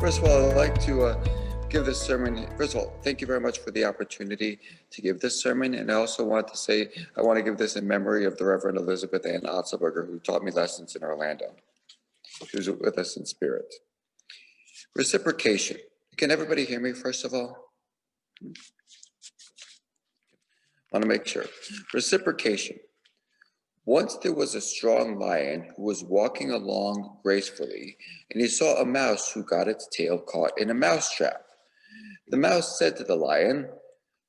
First of all, I'd like to give this sermon. First of all, thank you very much for the opportunity to give this sermon. And I also want to say, I want to give this in memory of the Reverend Elizabeth Ann Otzelberger, who taught me lessons in Orlando. She was with us in spirit. Reciprocation. Can everybody hear me, first of all? I want to make sure. Reciprocation. Once there was a strong lion who was walking along gracefully, and he saw a mouse who got its tail caught in a mousetrap. The mouse said to the lion,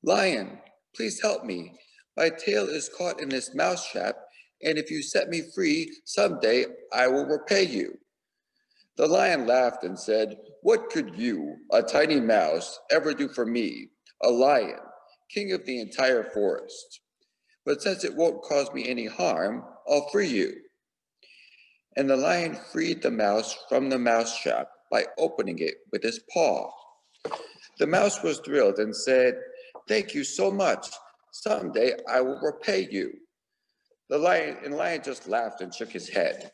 "Lion, please help me. My tail is caught in this mousetrap, and if you set me free, someday I will repay you." The lion laughed and said, "What could you, a tiny mouse, ever do for me, a lion, king of the entire forest? But since it won't cause me any harm, I'll free you." And the lion freed the mouse from the mousetrap by opening it with his paw. The mouse was thrilled and said, "Thank you so much. Someday I will repay you." The lion just laughed and shook his head.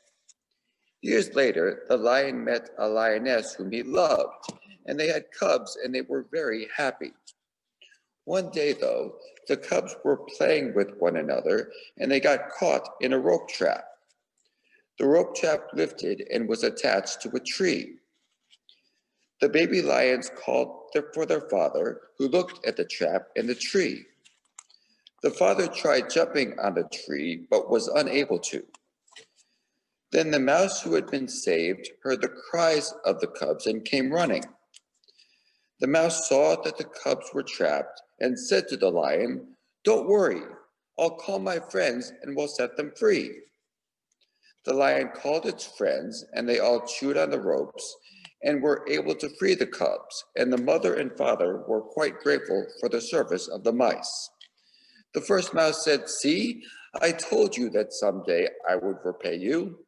Years later, the lion met a lioness whom he loved, and they had cubs, and they were very happy. One day, though, the cubs were playing with one another, and they got caught in a rope trap. The rope trap lifted and was attached to a tree. The baby lions called for their father, who looked at the trap and the tree. The father tried jumping on the tree, but was unable to. Then the mouse who had been saved heard the cries of the cubs and came running. The mouse saw that the cubs were trapped and said to the lion, "Don't worry, I'll call my friends and we'll set them free." The lion called its friends, and they all chewed on the ropes and were able to free the cubs, and the mother and father were quite grateful for the service of the mice. The first mouse said, "See, I told you that someday I would repay you."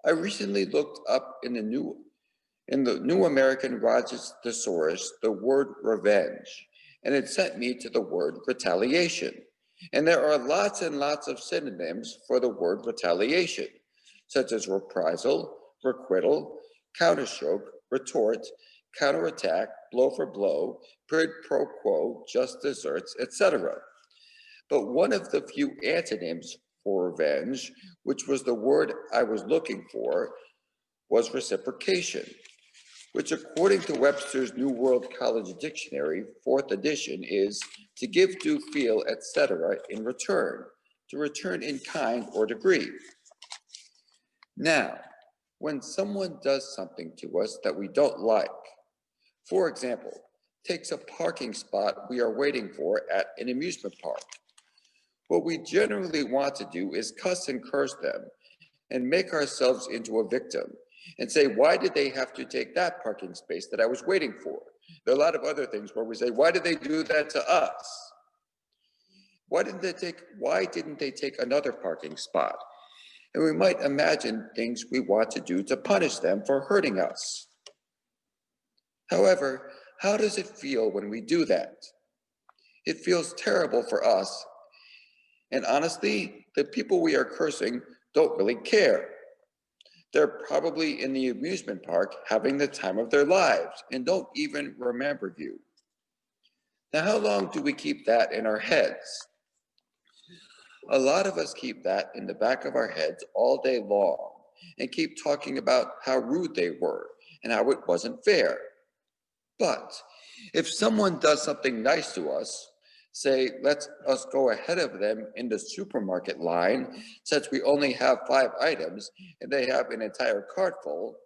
I recently looked up in the New American Rogers Thesaurus the word revenge, and it sent me to the word retaliation. And there are lots and lots of synonyms for the word retaliation, such as reprisal, requital, counterstroke, retort, counterattack, blow for blow, quid pro quo, just desserts, etc. But one of the few antonyms for revenge, which was the word I was looking for, was reciprocation, which according to Webster's New World College Dictionary, 4th edition, is to give, do, feel, etc. in return, to return in kind or degree. Now, when someone does something to us that we don't like, for example, takes a parking spot we are waiting for at an amusement park, what we generally want to do is cuss and curse them and make ourselves into a victim and say, "Why did they have to take that parking space that I was waiting for?" There are a lot of other things where we say, "Why did they do that to us? Why didn't they take another parking spot?" And we might imagine things we want to do to punish them for hurting us. However, how does it feel when we do that? It feels terrible for us. And honestly, the people we are cursing don't really care. They're probably in the amusement park having the time of their lives and don't even remember you. Now, how long do we keep that in our heads? A lot of us keep that in the back of our heads all day long and keep talking about how rude they were and how it wasn't fair. But if someone does something nice to us, say, let us go ahead of them in the supermarket line, since we only have 5 items and they have an entire cart full,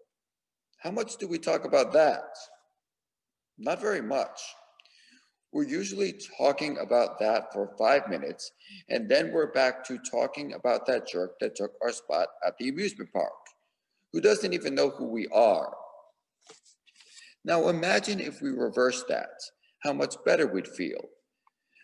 how much do we talk about that? Not very much. We're usually talking about that for 5 minutes, and then we're back to talking about that jerk that took our spot at the amusement park, who doesn't even know who we are. Now imagine if we reverse that, how much better we'd feel.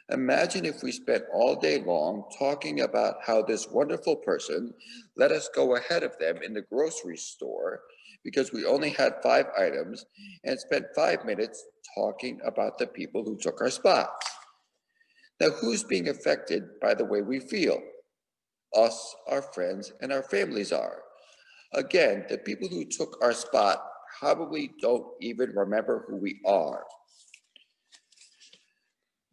Imagine if we spent all day long talking about how this wonderful person let us go ahead of them in the grocery store because we only had 5 items and spent 5 minutes talking about the people who took our spots. Now, who's being affected by the way we feel? Us, our friends, and our families are. Again, the people who took our spot probably don't even remember who we are.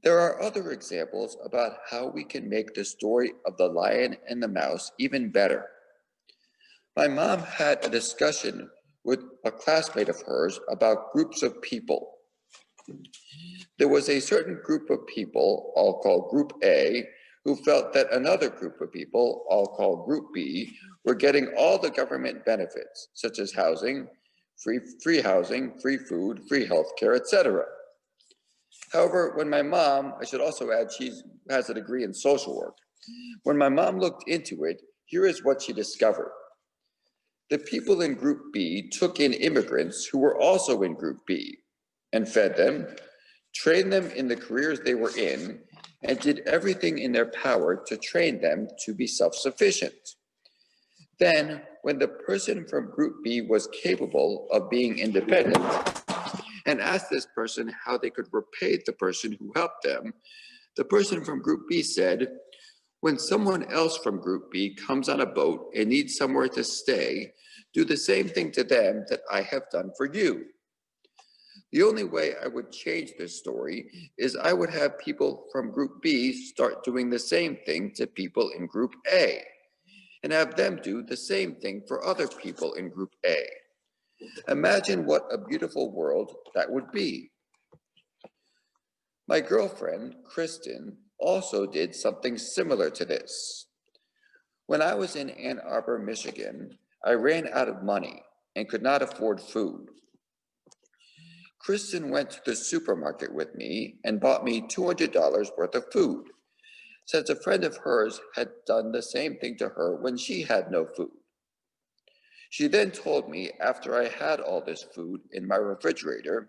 There are other examples about how we can make the story of the lion and the mouse even better. My mom had a discussion with a classmate of hers about groups of people. There was a certain group of people, all called Group A, who felt that another group of people, all called Group B, were getting all the government benefits, such as housing, free housing, free food, free healthcare, etc. However, when my mom, I should also add, she has a degree in social work. When my mom looked into it, here is what she discovered. The people in Group B took in immigrants who were also in Group B and fed them, trained them in the careers they were in, and did everything in their power to train them to be self-sufficient. Then, when the person from Group B was capable of being independent, and asked this person how they could repay the person who helped them, the person from Group B said, when someone else from Group B comes on a boat and needs somewhere to stay, do the same thing to them that I have done for you. The only way I would change this story is I would have people from Group B start doing the same thing to people in Group A, and have them do the same thing for other people in Group A. Imagine what a beautiful world that would be. My girlfriend, Kristen, also did something similar to this. When I was in Ann Arbor, Michigan, I ran out of money and could not afford food. Kristen went to the supermarket with me and bought me $200 worth of food, since a friend of hers had done the same thing to her when she had no food. She then told me, after I had all this food in my refrigerator,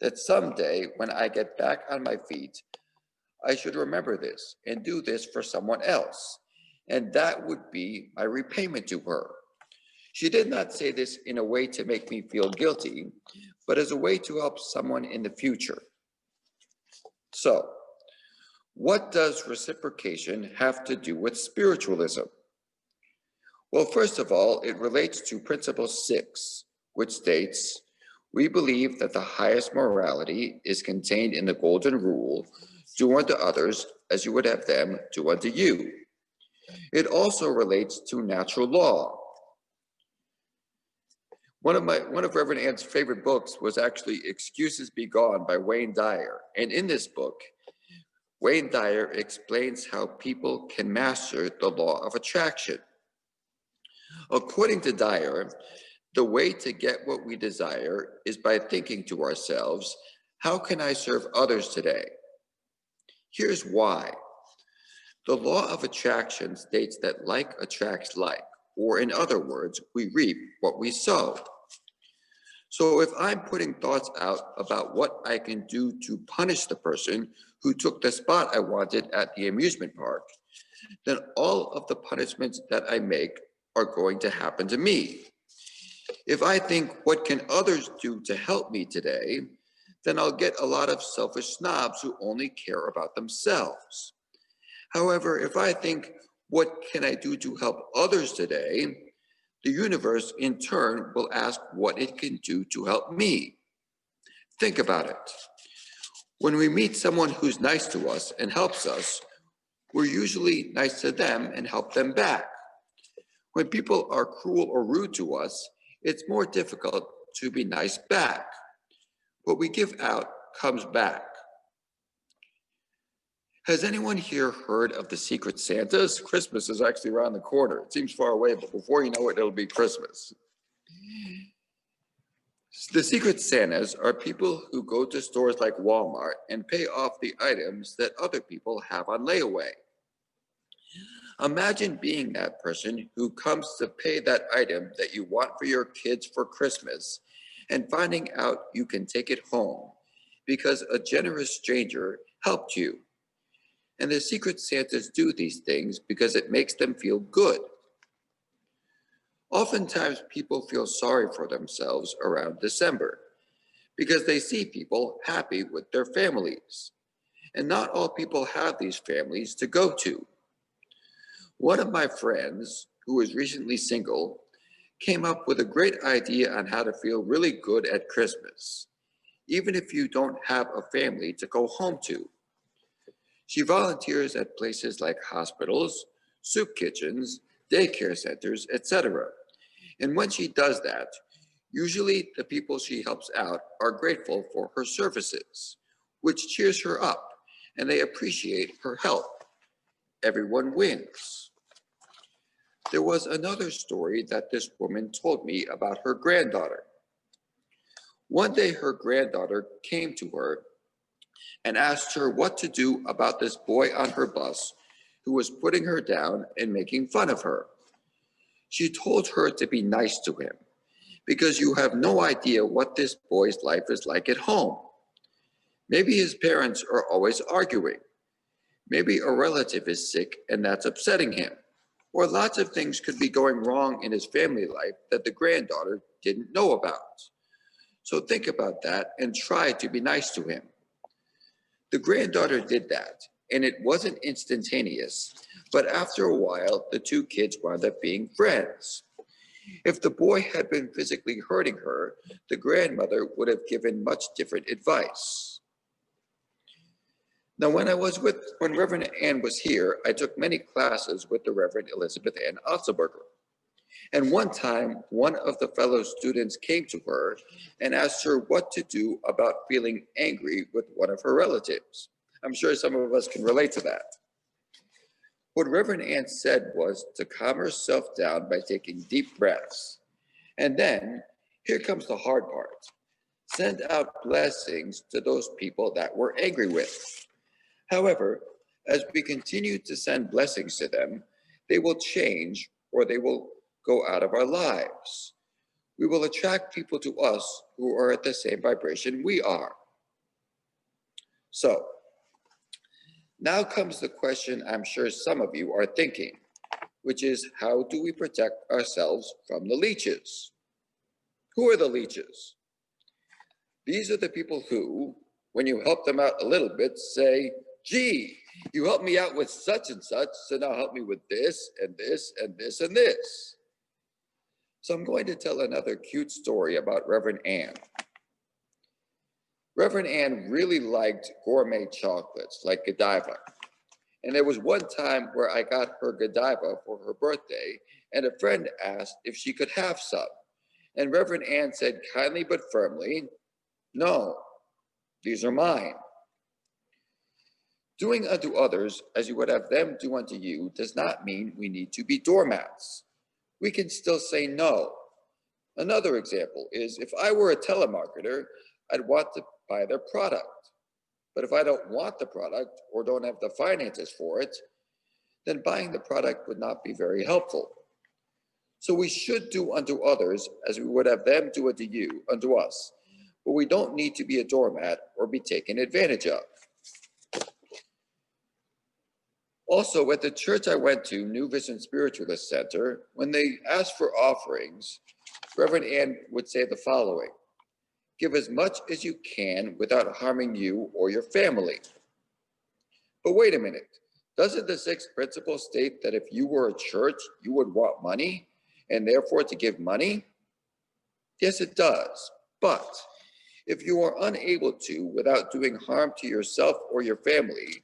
that someday when I get back on my feet, I should remember this and do this for someone else, and that would be my repayment to her. She did not say this in a way to make me feel guilty, but as a way to help someone in the future. So, what does reciprocation have to do with spiritualism? Well, first of all, it relates to Principle 6, which states, we believe that the highest morality is contained in the golden rule, do unto others as you would have them do unto you. It also relates to natural law. One of Reverend Ann's favorite books was actually Excuses Be Gone by Wayne Dyer. And in this book, Wayne Dyer explains how people can master the law of attraction. According to Dyer, the way to get what we desire is by thinking to ourselves, how can I serve others today? Here's why. The law of attraction states that like attracts like, or in other words, we reap what we sow. So if I'm putting thoughts out about what I can do to punish the person who took the spot I wanted at the amusement park, then all of the punishments that I make are going to happen to me. If I think, what can others do to help me today, then I'll get a lot of selfish snobs who only care about themselves. However, if I think, what can I do to help others today, the universe in turn will ask what it can do to help me. Think about it. When we meet someone who's nice to us and helps us, we're usually nice to them and help them back. When people are cruel or rude to us, it's more difficult to be nice back. What we give out comes back. Has anyone here heard of the Secret Santas? Christmas is actually around the corner. It seems far away, but before you know it, it'll be Christmas. The Secret Santas are people who go to stores like Walmart and pay off the items that other people have on layaway. Imagine being that person who comes to pay that item that you want for your kids for Christmas and finding out you can take it home because a generous stranger helped you. And the Secret Santas do these things because it makes them feel good. Oftentimes, people feel sorry for themselves around December because they see people happy with their families. And not all people have these families to go to. One of my friends, who is recently single, came up with a great idea on how to feel really good at Christmas, even if you don't have a family to go home to. She volunteers at places like hospitals, soup kitchens, daycare centers, etc. And when she does that, usually the people she helps out are grateful for her services, which cheers her up, and they appreciate her help. Everyone wins. There was another story that this woman told me about her granddaughter. One day her granddaughter came to her and asked her what to do about this boy on her bus who was putting her down and making fun of her. She told her to be nice to him because you have no idea what this boy's life is like at home. Maybe his parents are always arguing. Maybe a relative is sick and that's upsetting him. Or lots of things could be going wrong in his family life that the granddaughter didn't know about. So think about that and try to be nice to him. The granddaughter did that, and it wasn't instantaneous, but after a while, the two kids wound up being friends. If the boy had been physically hurting her, the grandmother would have given much different advice. Now, when Reverend Ann was here, I took many classes with the Reverend Elizabeth Ann Otzelberger. And one time, one of the fellow students came to her and asked her what to do about feeling angry with one of her relatives. I'm sure some of us can relate to that. What Reverend Ann said was to calm herself down by taking deep breaths. And then, here comes the hard part. Send out blessings to those people that we're angry with. However, as we continue to send blessings to them, they will change or they will go out of our lives. We will attract people to us who are at the same vibration we are. So, now comes the question I'm sure some of you are thinking, which is how do we protect ourselves from the leeches? Who are the leeches? These are the people who, when you help them out a little bit, say, gee, you helped me out with such and such, so now help me with this and this and this and this. So I'm going to tell another cute story about Reverend Ann. Reverend Ann really liked gourmet chocolates like Godiva. And there was one time where I got her Godiva for her birthday, and a friend asked if she could have some. And Reverend Ann said kindly but firmly, no, these are mine. Doing unto others as you would have them do unto you does not mean we need to be doormats. We can still say no. Another example is if I were a telemarketer, I'd want to buy their product. But if I don't want the product or don't have the finances for it, then buying the product would not be very helpful. So we should do unto others as we would have them do unto us. But we don't need to be a doormat or be taken advantage of. Also, at the church I went to, New Vision Spiritualist Center, when they asked for offerings, Reverend Ann would say the following: give as much as you can without harming you or your family. But wait a minute, doesn't the sixth principle state that if you were a church, you would want money and therefore to give money? Yes, it does. But if you are unable to without doing harm to yourself or your family,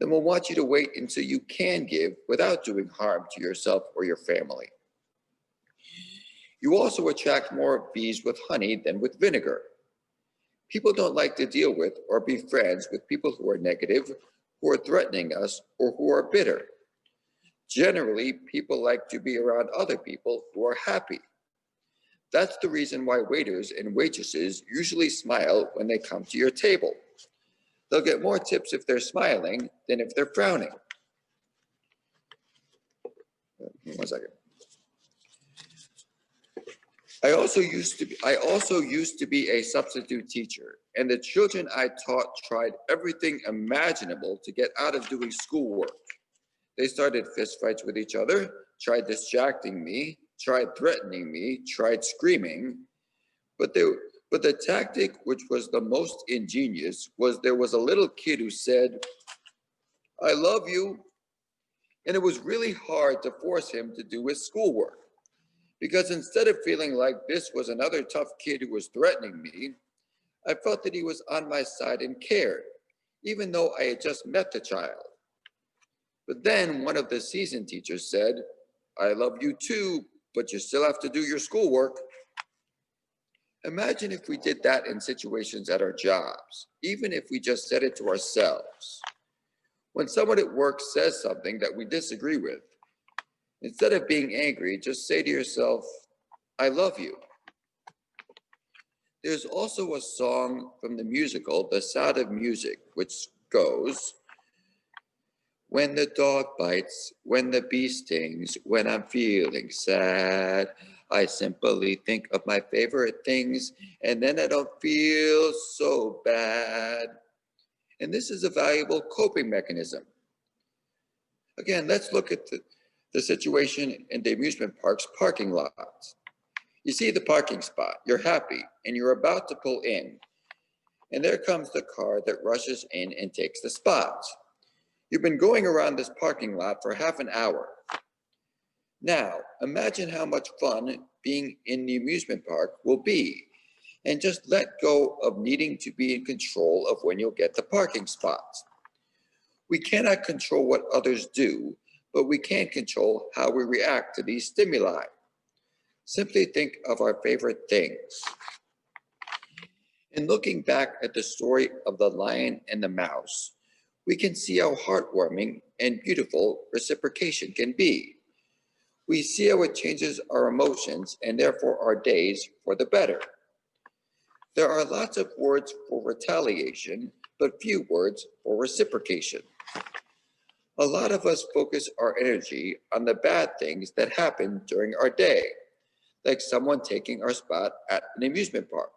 then we'll want you to wait until you can give without doing harm to yourself or your family. You also attract more bees with honey than with vinegar. People don't like to deal with or be friends with people who are negative, who are threatening us, or who are bitter. Generally, people like to be around other people who are happy. That's the reason why waiters and waitresses usually smile when they come to your table. They'll get more tips if they're smiling than if they're frowning. 1 second. I also used to be a substitute teacher, and the children I taught tried everything imaginable to get out of doing schoolwork. They started fistfights with each other, tried distracting me, tried threatening me, tried screaming, but the tactic which was the most ingenious was there was a little kid who said, "I love you," and it was really hard to force him to do his schoolwork because instead of feeling like this was another tough kid who was threatening me, I felt that he was on my side and cared, even though I had just met the child. But then one of the seasoned teachers said, "I love you too, but you still have to do your schoolwork." Imagine if we did that in situations at our jobs, even if we just said it to ourselves. When someone at work says something that we disagree with, instead of being angry, just say to yourself, "I love you." There's also a song from the musical, The Sound of Music, which goes, "When the dog bites, when the bee stings, when I'm feeling sad, I simply think of my favorite things, and then I don't feel so bad." And this is a valuable coping mechanism. Again, let's look at the situation in the amusement park's parking lot. You see the parking spot, you're happy, and you're about to pull in. And there comes the car that rushes in and takes the spot. You've been going around this parking lot for half an hour. Now, imagine how much fun being in the amusement park will be, and just let go of needing to be in control of when you'll get the parking spot. We cannot control what others do, but we can control how we react to these stimuli. Simply think of our favorite things. In looking back at the story of the lion and the mouse, we can see how heartwarming and beautiful reciprocation can be. We see how it changes our emotions and therefore our days for the better. There are lots of words for retaliation, but few words for reciprocation. A lot of us focus our energy on the bad things that happen during our day, like someone taking our spot at an amusement park,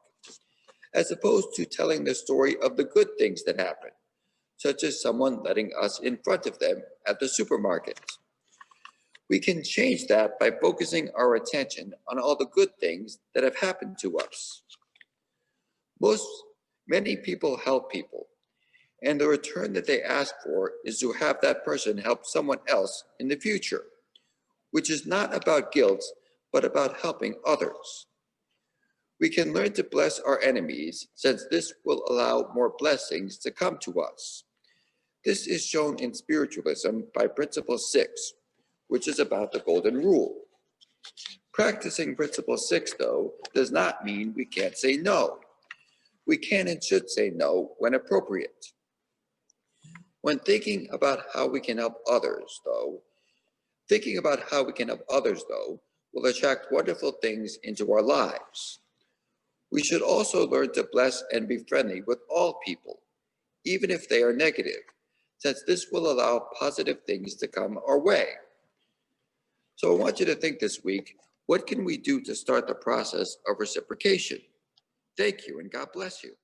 as opposed to telling the story of the good things that happen, such as someone letting us in front of them at the supermarket. We can change that by focusing our attention on all the good things that have happened to us. Many people help people, and the return that they ask for is to have that person help someone else in the future, which is not about guilt, but about helping others. We can learn to bless our enemies, since this will allow more blessings to come to us. This is shown in Spiritualism by Principle 6, which is about the Golden Rule. Practicing Principle 6, though, does not mean we can't say no. We can and should say no when appropriate. When thinking about how we can help others, though, will attract wonderful things into our lives. We should also learn to bless and be friendly with all people, even if they are negative, since this will allow positive things to come our way. So I want you to think this week, what can we do to start the process of reciprocation? Thank you, and God bless you.